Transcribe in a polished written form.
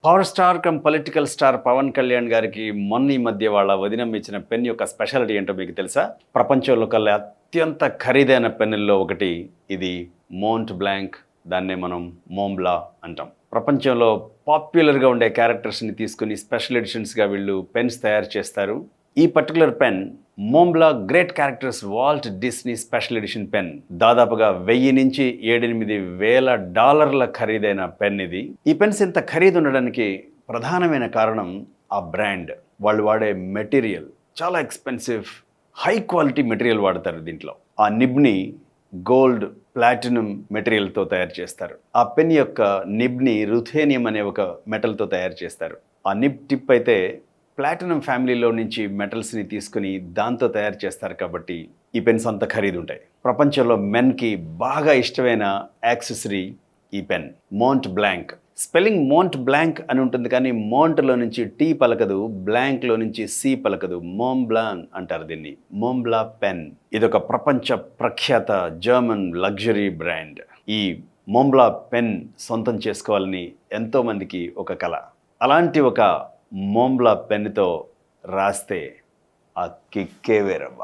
Power star come political star Pawan Kalyan గారికి మొన్న ఈ మధ్య వాళ్ళ వదినం ఇచ్చిన పెన్ యొక్క స్పెషాలిటీ ఏంటో మీకు తెలుసా? ప్రపంచంలో కల్లా అత్యంత ఖరీదైన పెన్నుల్లో ఒకటి ఇది మోంట్ బ్లాంక్. దాన్నే మనం మోంబ్లా అంటాం. ప్రపంచంలో పాపులర్గా ఉండే క్యారెక్టర్స్ని తీసుకుని స్పెషల్ ఎడిషన్స్గా వీళ్ళు పెన్స్ తయారు చేస్తారు. ఈ particular pen Montblanc great characters Walt Disney special edition pen. దాదాపుగా 1000 నుంచి 7-8 డాలర్ల ఖరీదైన పెన్ ఇది. ఈ పెన్స్ ఇంత ఖరీదు ఉండడానికి ప్రధానమైన కారణం ఆ బ్రాండ్. వాళ్ళు వాడే మెటీరియల్ చాలా ఎక్స్పెన్సివ్, హై క్వాలిటీ మెటీరియల్ వాడతారు దీంట్లో. ఆ నిబ్ని గోల్డ్, ప్లాటినం మెటీరియల్తో తయారు చేస్తారు. ఆ పెన్ యొక్క నిబ్ని రుథేనియం అనే ఒక మెటల్తో తయారు చేస్తారు. ఆ నిబ్ టిప్ అయితే ప్లాటినం ఫ్యామిలీలో నుంచి మెటల్స్ని తీసుకుని దాంతో తయారు చేస్తారు కాబట్టి ఈ పెన్స్ అంత ఖరీదు ఉంటాయి. ప్రపంచంలో మెన్కి బాగా ఇష్టమైన యాక్సెసరీ ఈ pen Mont blank. Spelling Mont blank అని ఉంటుంది కానీ మోంట్లో నుంచి టీ పలకదు, బ్లాంక్లో నుంచి సి పలకదు. మోంబ్లాన్ అంటారు దీన్ని. మోంబ్లా పెన్ ఇదొక ప్రపంచ ప్రఖ్యాత జర్మన్ లగ్జరీ బ్రాండ్. ఈ మోంబ్లా పెన్ సొంతం చేసుకోవాలని ఎంతోమందికి ఒక కల. అలాంటి ఒక మోంబ్లా పెన్నుతో రాస్తే ఆ కిక్కే వేరవ్వ.